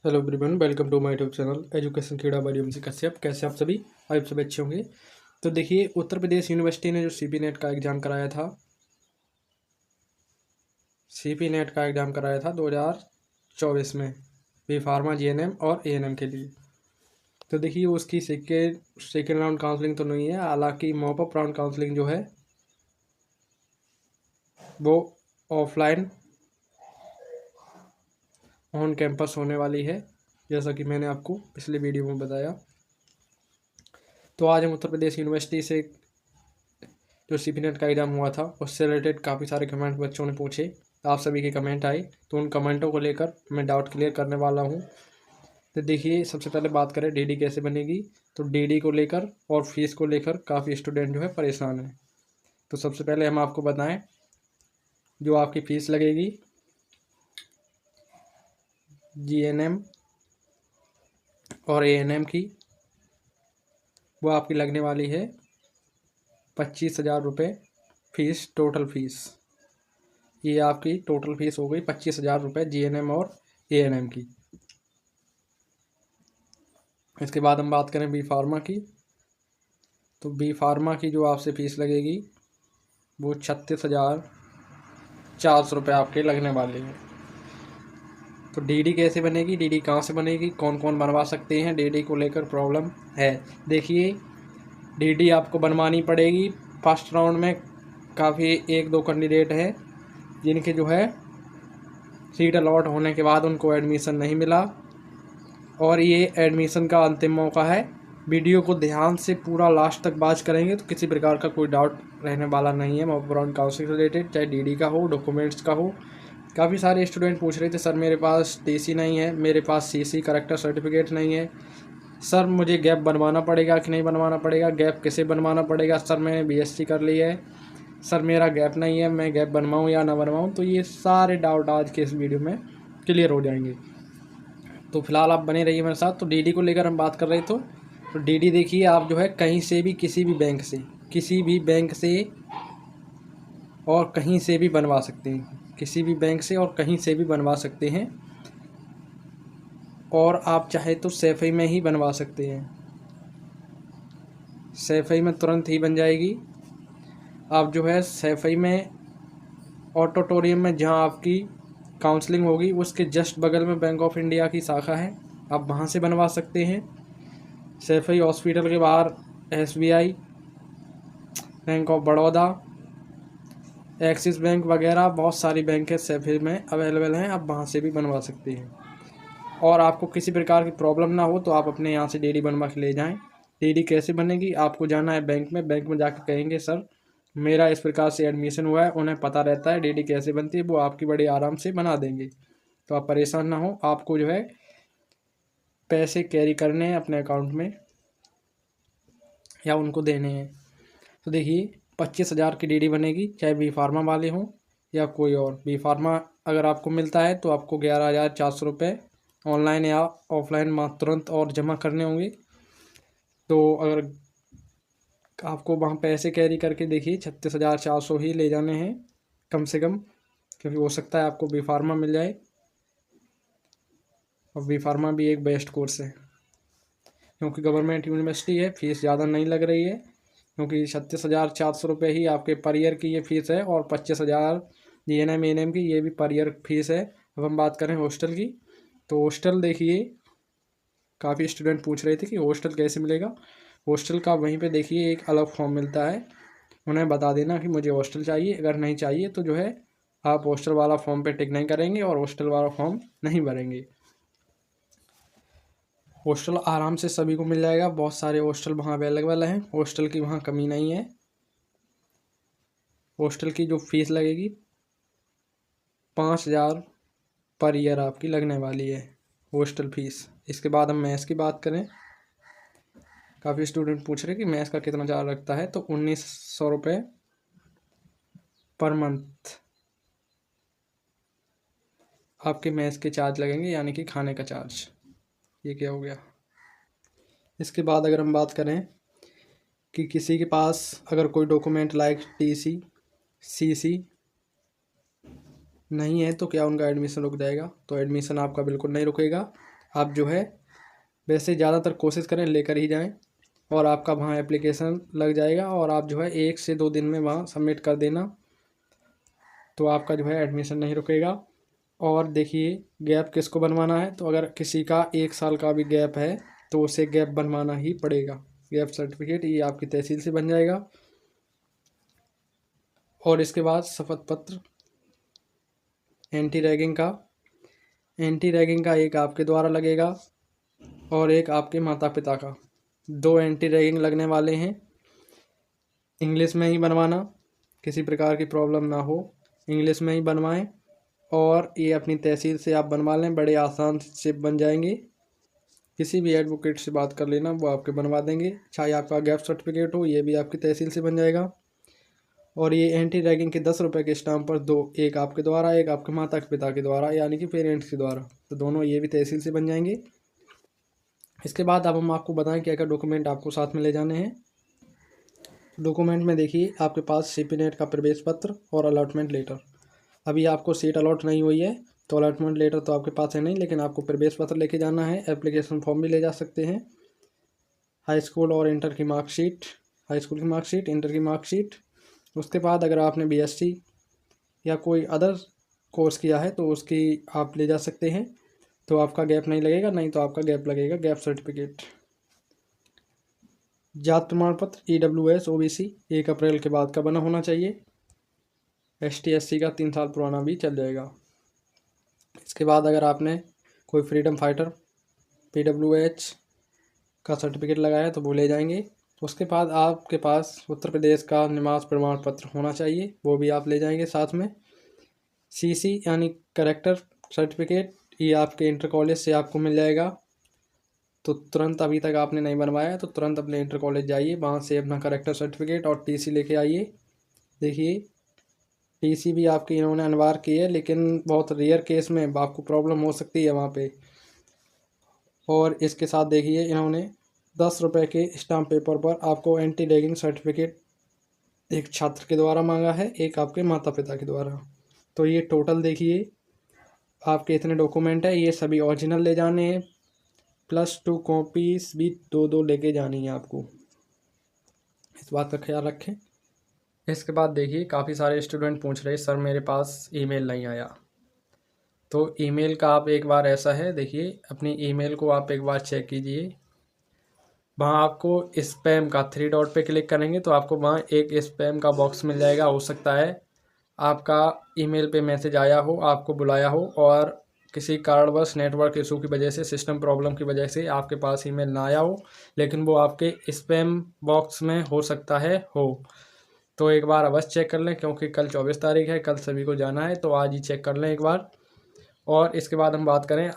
Hello everyone, welcome to my YouTube channel education Keeda by MC Kashyap. कैसे आप सभी? आप सभी अच्छे होंगे। तो देखिए, उत्तर प्रदेश यूनिवर्सिटी ने जो सीपी नेट का एग्ज़ाम कराया था, 2024 में बी फार्मा जीएनएम और एएनएम के लिए। तो देखिए, उसकी सेकेंड राउंड काउंसलिंग तो नहीं है, हालांकि मॉपअप राउंड काउंसलिंग जो है वो ऑफलाइन ऑन कैंपस होने वाली है, जैसा कि मैंने आपको पिछले वीडियो में बताया। तो आज हम उत्तर प्रदेश यूनिवर्सिटी से जो सीपी नेट का एग्जाम हुआ था उससे रिलेटेड काफ़ी सारे कमेंट बच्चों ने पूछे, आप सभी के कमेंट आए, तो उन कमेंटों को लेकर मैं डाउट क्लियर करने वाला हूं। तो देखिए, सबसे पहले बात करें डीडी कैसे बनेगी। तो डीडी को लेकर और फीस को लेकर काफ़ी स्टूडेंट जो है परेशान है। तो सबसे पहले हम आपको बताएं, जो आपकी फ़ीस लगेगी जीएनएम और एएनएम की, वो आपकी लगने वाली है 25,000 रुपये फीस, टोटल फीस। ये आपकी टोटल फीस हो गई 25,000 रुपये जीएनएम और एएनएम की। इसके बाद हम बात करें बी फार्मा की। तो बी फार्मा की जो आपसे फीस लगेगी वो 36,400 रुपये आपके लगने वाले हैं। तो डीडी कैसे बनेगी, डीडी कहाँ से बनेगी, कौन कौन बनवा सकते हैं, डीडी को लेकर प्रॉब्लम है। देखिए, डीडी आपको बनवानी पड़ेगी। फर्स्ट राउंड में काफ़ी 1-2 कैंडिडेट हैं जिनके जो है सीट अलॉट होने के बाद उनको एडमिशन नहीं मिला, और ये एडमिशन का अंतिम मौका है। वीडियो को ध्यान से पूरा लास्ट तक वॉच करेंगे तो किसी प्रकार का कोई डाउट रहने वाला नहीं है मॉक राउंड काउंसलिंग से रिलेटेड, चाहे डीडी का हो, डॉक्यूमेंट्स का हो। काफ़ी सारे स्टूडेंट पूछ रहे थे, सर मेरे पास टीसी नहीं है, मेरे पास सीसी करेक्टर सर्टिफिकेट नहीं है, सर मुझे गैप बनवाना पड़ेगा कि नहीं बनवाना पड़ेगा, गैप कैसे बनवाना पड़ेगा, सर मैंने बीएससी कर ली है, सर मेरा गैप नहीं है, मैं गैप बनवाऊँ या ना बनवाऊँ। तो ये सारे डाउट आज के इस वीडियो में क्लियर हो जाएंगे। तो फिलहाल आप बने रहिए मेरे साथ। तो डीडी को लेकर हम बात कर रहे तो डीडी देखिए, आप जो है कहीं से भी, किसी भी बैंक से और कहीं से भी बनवा सकते हैं, किसी भी बैंक से और कहीं से भी बनवा सकते हैं, और आप चाहे तो सैफई में ही बनवा सकते हैं। सैफई में तुरंत ही बन जाएगी। आप जो है सैफई में ऑडिटोरियम में जहां आपकी काउंसलिंग होगी उसके जस्ट बगल में बैंक ऑफ इंडिया की शाखा है, आप वहां से बनवा सकते हैं। सैफई हॉस्पिटल के बाहर SBI, bank of Baroda, axis bank वगैरह बहुत सारी बैंक है सैफई में अवेलेबल हैं, आप वहाँ से भी बनवा सकते हैं। और आपको किसी प्रकार की प्रॉब्लम ना हो तो आप अपने यहाँ से डीडी बनवा के ले जाएं। डीडी कैसे बनेगी, आपको जाना है बैंक में जाकर कहेंगे सर मेरा इस प्रकार से एडमिशन हुआ है, उन्हें पता रहता है डीडी कैसे बनती है, वो आपकी बड़ी आराम से बना देंगे। तो आप परेशान ना हो, आपको जो है पैसे कैरी करने हैं अपने अकाउंट में या उनको देने हैं। तो देखिए, 25,000 की डीडी बनेगी, चाहे बी फार्मा वाले हों या कोई और। बी फार्मा अगर आपको मिलता है तो आपको 11,400 रुपये ऑनलाइन या ऑफलाइन तुरंत और जमा करने होंगे। तो अगर आपको वहाँ पैसे कैरी करके देखिए 36,400 ही ले जाने हैं कम से कम, क्योंकि हो सकता है आपको बी फार्मा मिल जाए, और बी फार्मा भी एक बेस्ट कोर्स है क्योंकि गवर्नमेंट यूनिवर्सिटी है, फीस ज़्यादा नहीं लग रही है, क्योंकि 36,400 रुपये ही आपके पर ईयर की ये फ़ीस है, और 25,000 जीएनएम एएनएम की ये भी पर ईयर फीस है। अब हम बात करें हॉस्टल की। तो हॉस्टल देखिए, काफ़ी स्टूडेंट पूछ रहे थे कि हॉस्टल कैसे मिलेगा। हॉस्टल का वहीं पे देखिए एक अलग फॉर्म मिलता है, उन्हें बता देना कि मुझे हॉस्टल चाहिए। अगर नहीं चाहिए तो जो है आप हॉस्टल वाला फॉर्म पे टिक नहीं करेंगे और हॉस्टल वाला फॉर्म नहीं भरेंगे। हॉस्टल आराम से सभी को मिल जाएगा, बहुत सारे हॉस्टल वहाँ अवेलेबल हैं, हॉस्टल की वहाँ कमी नहीं है। हॉस्टल की जो फीस लगेगी 5,000 पर ईयर आपकी लगने वाली है हॉस्टल फीस। इसके बाद हम मैथ्स की बात करें, काफ़ी स्टूडेंट पूछ रहे हैं कि मैथ्स का कितना चार्ज लगता है। तो 1,900 रुपये पर मंथ आपके मैथ्स के चार्ज लगेंगे, यानी कि खाने का चार्ज। ये क्या हो गया। इसके बाद अगर हम बात करें कि किसी के पास अगर कोई डॉक्यूमेंट लाइक टीसी सीसी नहीं है तो क्या उनका एडमिशन रुक जाएगा। तो एडमिशन आपका बिल्कुल नहीं रुकेगा, आप जो है वैसे ज़्यादातर कोशिश करें लेकर ही जाएं, और आपका वहाँ एप्लीकेशन लग जाएगा और आप जो है 1 से 2 दिन में वहाँ सबमिट कर देना, तो आपका जो है एडमिशन नहीं रुकेगा। और देखिए गैप किसको बनवाना है, तो अगर किसी का 1 साल का भी गैप है तो उसे गैप बनवाना ही पड़ेगा। गैप सर्टिफिकेट ये आपकी तहसील से बन जाएगा। और इसके बाद शपथ पत्र एंटी रैगिंग का एक आपके द्वारा लगेगा और एक आपके माता पिता का। 2 एंटी रैगिंग लगने वाले हैं। इंग्लिश में ही बनवाना, किसी प्रकार की प्रॉब्लम ना हो, इंग्लिश में ही बनवाएं। और ये अपनी तहसील से आप बनवा लें, बड़े आसान से बन जाएंगे। किसी भी एडवोकेट से बात कर लेना, वो आपके बनवा देंगे। चाहे आपका गैप सर्टिफिकेट हो, ये भी आपकी तहसील से बन जाएगा। और ये एंटी रैगिंग के 10 रुपये के स्टाम्प पर 2, एक आपके द्वारा एक आपके माता पिता के द्वारा यानी कि पेरेंट्स के द्वारा, तो दोनों ये भी तहसील से बन जाएंगे। इसके बाद अब हम आपको बताएं क्या क्या डॉक्यूमेंट आपको साथ में ले जाने हैं। डॉक्यूमेंट में देखिए आपके पास सीपी नेट का प्रवेश पत्र और अलॉटमेंट लेटर। अभी आपको सीट अलॉट नहीं हुई है तो अलॉटमेंट लेटर तो आपके पास है नहीं, लेकिन आपको प्रवेश पत्र लेके जाना है। एप्लीकेशन फॉर्म भी ले जा सकते हैं। हाई स्कूल और इंटर की मार्कशीट, हाई स्कूल की मार्कशीट, इंटर की मार्कशीट। उसके बाद अगर आपने बीएससी या कोई अदर कोर्स किया है तो उसकी आप ले जा सकते हैं, तो आपका गैप नहीं लगेगा। नहीं तो आपका गैप लगेगा। गैप सर्टिफिकेट, जात प्रमाण पत्र EWS OBC 1 अप्रैल के बाद का बना होना चाहिए। ST SC का 3 साल पुराना भी चल जाएगा। इसके बाद अगर आपने कोई फ्रीडम फाइटर PWH का सर्टिफिकेट लगाया तो वो ले जाएंगे। उसके बाद आपके पास उत्तर प्रदेश का निवास प्रमाण पत्र होना चाहिए, वो भी आप ले जाएंगे साथ में। CC यानी करेक्टर सर्टिफिकेट, ये आपके इंटर कॉलेज से आपको मिल जाएगा। तो तुरंत, अभी तक आपने नहीं बनवाया है तो तुरंत अपने इंटर कॉलेज जाइए, वहाँ से अपना करेक्टर सर्टिफिकेट और TC लेके आइए। देखिए TC भी आपकी इन्होंने अनिवार्य की है, लेकिन बहुत रेयर केस में आपको प्रॉब्लम हो सकती है वहाँ पे। और इसके साथ देखिए इन्होंने 10 रुपये के स्टाम्प पेपर पर आपको एंटी रैगिंग सर्टिफिकेट एक छात्र के द्वारा मांगा है, एक आपके माता पिता के द्वारा। तो ये टोटल देखिए आपके इतने डॉक्यूमेंट है, ये सभी ओरिजिनल ले जाने हैं, +2 कॉपीज भी 2 लेके जानी है आपको। इस बात का ख्याल रखें। इसके बाद देखिए काफ़ी सारे स्टूडेंट पूछ रहे सर मेरे पास ईमेल नहीं आया। तो ईमेल का आप एक बार ऐसा है, देखिए अपनी ईमेल को आप एक बार चेक कीजिए। वहाँ आपको स्पैम का 3 डॉट पे क्लिक करेंगे तो आपको वहाँ एक स्पैम का बॉक्स मिल जाएगा। हो सकता है आपका ईमेल पे मैसेज आया हो, आपको बुलाया हो और किसी कारणवश नेटवर्क इशू की वजह से, सिस्टम प्रॉब्लम की वजह से आपके पास ईमेल ना आया हो, लेकिन वो आपके स्पैम बॉक्स में हो सकता है हो। तो एक बार अवश्य चेक कर लें, क्योंकि कल 24 तारीख है, कल सभी को जाना है, तो आज ही चेक कर लें एक बार। और इसके बाद हम बात करें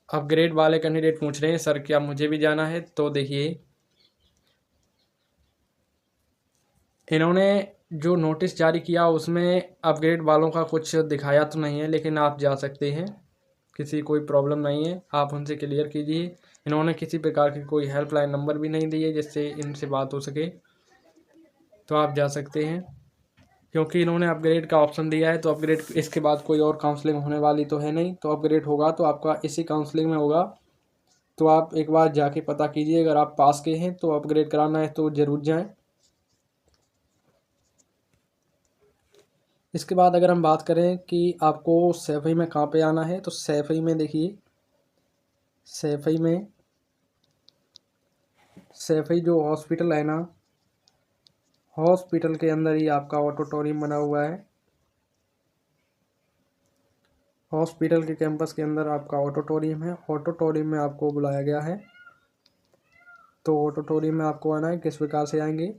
अपग्रेड वाले कैंडिडेट पूछ रहे हैं सर क्या मुझे भी जाना है। तो देखिए इन्होंने जो नोटिस जारी किया उसमें अपग्रेड वालों का कुछ दिखाया तो नहीं है, लेकिन आप जा सकते हैं, किसी कोई प्रॉब्लम नहीं है, आप उनसे क्लियर कीजिए। इन्होंने किसी प्रकार की कोई हेल्पलाइन नंबर भी नहीं दी है जिससे इनसे बात हो सके, तो आप जा सकते हैं। क्योंकि इन्होंने अपग्रेड का ऑप्शन दिया है तो अपग्रेड इसके बाद कोई और काउंसलिंग होने वाली तो है नहीं, तो अपग्रेड होगा तो आपका इसी काउंसलिंग में होगा। तो आप एक बार जाके पता कीजिए, अगर आप पास के हैं तो अपग्रेड कराना है तो ज़रूर जाएं। इसके बाद अगर हम बात करें कि आपको सैफई में कहाँ पे आना है, तो सैफई में देखिए सैफई जो हॉस्पिटल है ना, हॉस्पिटल के अंदर ही आपका ऑडिटोरियम बना हुआ है। हॉस्पिटल के कैंपस के अंदर आपका ऑडिटोरियम है। ऑडिटोरियम में आपको बुलाया गया है, तो ऑडिटोरियम में आपको आना है। किस प्रकार से आएंगे,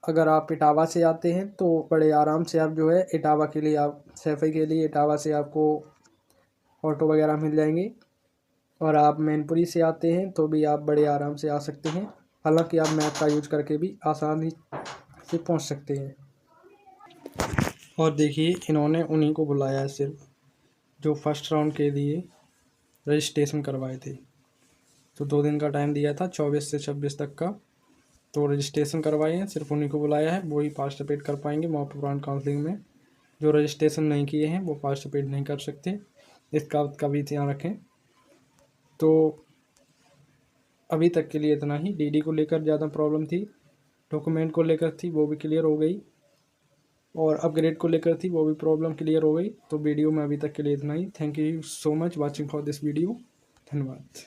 अगर आप इटावा से आते हैं तो बड़े आराम से आप जो है इटावा के लिए, आप सैफई के लिए इटावा से आपको ऑटो वगैरह मिल जाएंगे। और आप मैनपुरी से आते हैं तो भी आप बड़े आराम से आ सकते हैं, हालांकि आप मैप का यूज करके भी आसानी से पहुंच सकते हैं। और देखिए इन्होंने उन्हीं को बुलाया है सिर्फ जो फर्स्ट राउंड के लिए रजिस्ट्रेशन करवाए थे। तो 2 दिन का टाइम दिया था, 24 से 26 तक का, तो रजिस्ट्रेशन करवाए हैं, सिर्फ उन्हीं को बुलाया है, वही पार्टिसिपेट कर पाएंगे मॉक प्लान काउंसलिंग में। जो रजिस्ट्रेशन नहीं किए हैं वो पार्टिसिपेट नहीं कर सकते, इसका भी ध्यान रखें। तो अभी तक के लिए इतना ही। डीडी को लेकर ज़्यादा प्रॉब्लम थी, डॉक्यूमेंट को लेकर थी, वो भी क्लियर हो गई, और अपग्रेड को लेकर थी, वो भी प्रॉब्लम क्लियर हो गई। तो वीडियो में अभी तक के लिए इतना ही। Thank you so much watching for this video. धन्यवाद।